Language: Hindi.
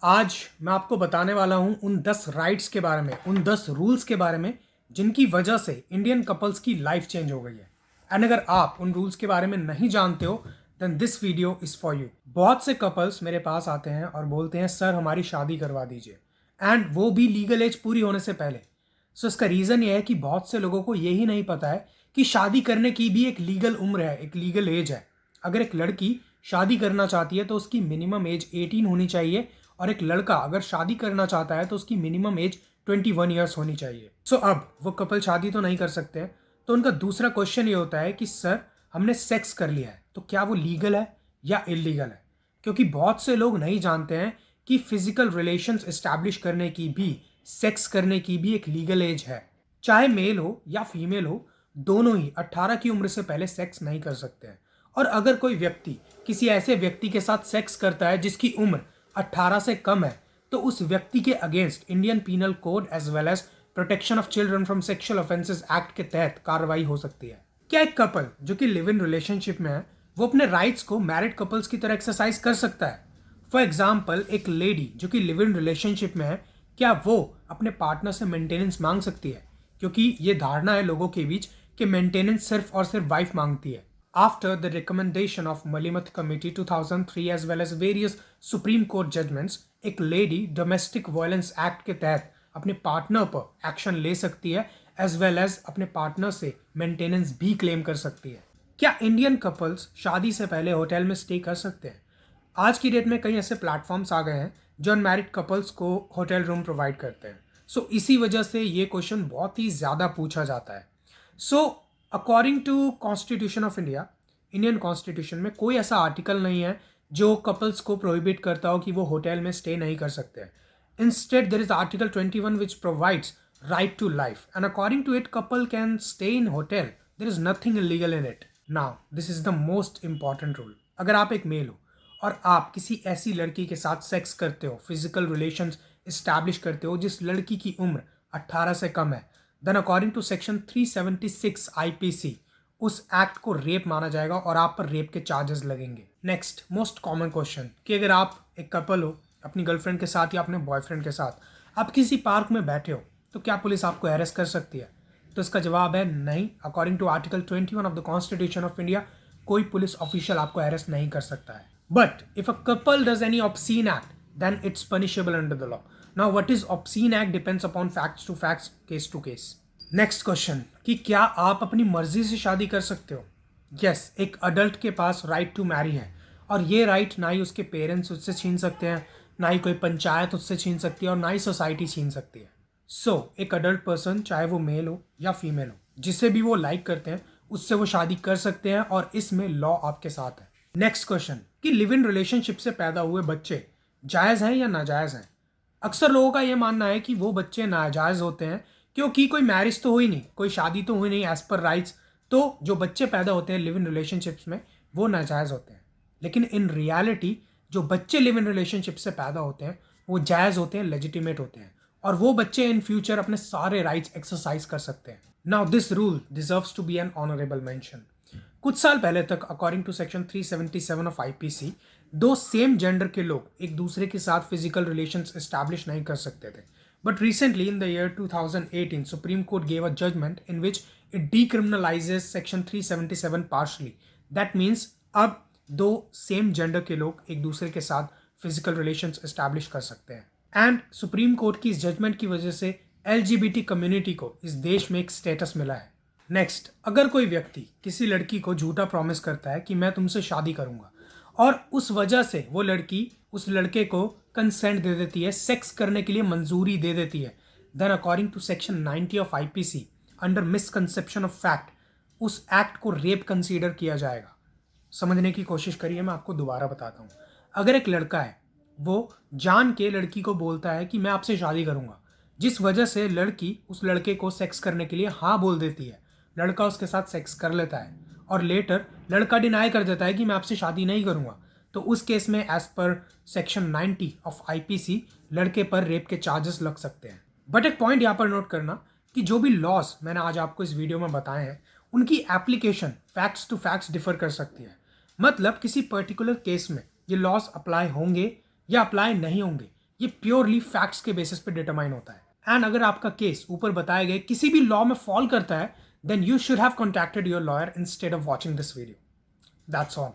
आज मैं आपको बताने वाला हूं उन 10 राइट्स के बारे में, उन 10 रूल्स के बारे में जिनकी वजह से इंडियन कपल्स की लाइफ चेंज हो गई है। एंड अगर आप उन रूल्स के बारे में नहीं जानते हो then this video is for you. बहुत से कपल्स मेरे पास आते हैं और बोलते हैं सर हमारी शादी करवा दीजिए, एंड वो भी लीगल एज पूरी होने से पहले। सो इसका रीज़न ये है कि बहुत से लोगों को यही नहीं पता है कि शादी करने की भी एक लीगल उम्र है, एक लीगल एज है। अगर एक लड़की शादी करना चाहती है तो उसकी मिनिमम एज 18 होनी चाहिए, और एक लड़का अगर शादी करना चाहता है तो उसकी मिनिमम एज 21 ईयर्स होनी चाहिए। सो अब वो कपल शादी तो नहीं कर सकते हैं, तो उनका दूसरा क्वेश्चन ये होता है कि सर हमने सेक्स कर लिया है तो क्या वो लीगल है या इलीगल है। क्योंकि बहुत से लोग नहीं जानते हैं कि फिजिकल रिलेशंस इस्टेब्लिश करने की भी, सेक्स करने की भी एक लीगल एज है। चाहे मेल हो या फीमेल हो, दोनों ही 18 की उम्र से पहले सेक्स नहीं कर सकते हैं। और अगर कोई व्यक्ति किसी ऐसे व्यक्ति के साथ सेक्स करता है जिसकी उम्र 18 से कम है, तो उस व्यक्ति के against Indian Penal Code as well as Protection of Children from Sexual Offences Act के तहत कार्रवाई हो सकती है। क्या एक कपल जो कि लिव इन रिलेशनशिप में है वो अपने राइट्स को मैरिड कपल्स की तरह एक्सरसाइज कर सकता है? फॉर एग्जाम्पल, एक लेडी जो कि लिव इन रिलेशनशिप में है, क्या वो अपने पार्टनर से मेंटेनेंस मांग सकती है? क्योंकि ये धारणा है लोगों के बीच कि मेंटेनेंस सिर्फ और सिर्फ वाइफ मांगती है। After the recommendation of Malimat Committee 2003 as well as various Supreme Court judgments, एक लेडी डोमेस्टिक वायलेंस एक्ट के तहत अपने पार्टनर पर एक्शन ले सकती है, एज वेल एज अपने पार्टनर से मेंटेनेंस भी क्लेम कर सकती है। क्या इंडियन कपल्स शादी से पहले होटल में स्टे कर सकते हैं? आज की डेट में कई ऐसे प्लेटफॉर्म्स आ गए हैं जो अनमैरिड कपल्स को होटल रूम प्रोवाइड करते हैं। सो इसी वजह से ये क्वेश्चन बहुत ही ज़्यादा पूछा जाता है। So according to Constitution of India, Indian Constitution में कोई ऐसा आर्टिकल नहीं है जो कपल्स को प्रोहिबिट करता हो कि वो होटल में स्टे नहीं कर सकते। Instead there is article 21 which provides right to life, and according to it couple can stay in hotel. There is nothing illegal in it. Now this is the most important rule. अगर आप एक मेल हो और आप किसी ऐसी लड़की के साथ सेक्स करते हो, फिजिकल रिलेशंस इस्टेब्लिश करते हो जिस लड़की की उम्र 18 से कम है, then according to section 376 IPC उस एक्ट को रेप माना जाएगा और आप पर रेप के चार्जेस लगेंगे। नेक्स्ट मोस्ट कॉमन क्वेश्चन कि अगर आप एक कपल हो अपनी गर्लफ्रेंड के साथ या अपने बॉयफ्रेंड के साथ, आप किसी पार्क में बैठे हो, तो क्या पुलिस आपको अरेस्ट कर सकती है? तो इसका जवाब है नहीं। According to article 21 of the Constitution of India, कोई पुलिस ऑफिशियल आपको अरेस्ट नहीं कर सकता है। But if a couple does any obscene act then it's punishable under the law. Now what is obscene act depends upon facts to facts, case to case. Next question कि क्या आप अपनी मर्जी से शादी कर सकते हो? यस, एक अडल्ट के पास राइट टू मैरी है, और ये राइट ना ही उसके पेरेंट्स उससे छीन सकते हैं, ना ही कोई पंचायत उससे छीन सकती है, और ना ही सोसाइटी छीन सकती है। सो एक अडल्ट पर्सन, चाहे वो मेल हो या फीमेल हो, जिसे भी वो लाइक करते हैं उससे वो शादी कर सकते हैं, और इसमें लॉ आपके साथ है। नेक्स्ट क्वेश्चन कि लिव इन रिलेशनशिप से पैदा हुए बच्चे जायज़ हैं या नाजायज़ हैं? अक्सर लोगों का ये मानना है कि वो बच्चे नाजायज़ होते हैं क्योंकि कोई मैरिज तो हुई नहीं, कोई शादी तो हुई नहीं एज पर राइट्स, तो जो बच्चे पैदा होते हैं लिव इन रिलेशनशिप्स में वो नाजायज़ होते हैं। लेकिन इन रियलिटी जो बच्चे लिव इन रिलेशनशिप से पैदा होते हैं वो जायज़ होते हैं, लेजिटिमेट होते हैं, और वो बच्चे इन फ्यूचर अपने सारे राइट्स एक्सरसाइज कर सकते हैं। Now this rule deserves to be an honourable mention. कुछ साल पहले तक according to section 377 of IPC, दो सेम जेंडर के लोग एक दूसरे के साथ फिजिकल रिलेशंस एस्टैब्लिश नहीं कर सकते थे। But recently, in the year 2018, Supreme Court gave a judgment in which it decriminalizes Section 377 partially. That means अब दो सेम जेंडर के लोग एक दूसरे के साथ फिजिकल रिलेशंस एस्टैब्लिश कर सकते हैं। एंड सुप्रीम कोर्ट की इस जजमेंट की वजह से LGBT कम्युनिटी को इस देश में एक स्टेटस मिला है। नेक्स्ट, अगर कोई व्यक्ति किसी लड़की को झूठा प्रॉमिस करता है कि मैं तुमसे शादी करूंगा, और उस वजह से वो लड़की उस लड़के को कंसेंट दे देती है, सेक्स करने के लिए मंजूरी दे देती है, then according to section 90 of IPC under misconception of fact उस एक्ट को रेप कंसीडर किया जाएगा। समझने की कोशिश करिए, मैं आपको दोबारा बताता हूँ। अगर एक लड़का है वो जान के लड़की को बोलता है कि मैं आपसे शादी करूंगा, जिस वजह से लड़की उस लड़के को सेक्स करने के लिए हाँ बोल देती है, लड़का उसके साथ सेक्स कर लेता है, और लेटर लड़का डिनाई कर देता है कि मैं आपसे शादी नहीं करूंगा, तो उस केस में as per section 90 of IPC लड़के पर रेप के चार्जेस लग सकते हैं। बट एक पॉइंट यहाँ पर नोट करना कि जो भी लॉस मैंने आज आपको इस वीडियो में बताए हैं उनकी application facts to facts differ कर सकती है। मतलब किसी पर्टिकुलर केस में ये लॉस अप्लाई होंगे या अप्लाई नहीं होंगे, ये प्योरली फैक्ट्स के बेसिस पे डिटरमाइन होता है। एंड अगर आपका केस ऊपर बताए गए किसी भी लॉ में फॉल करता है, then you should have contacted your lawyer instead of watching this video. That's all.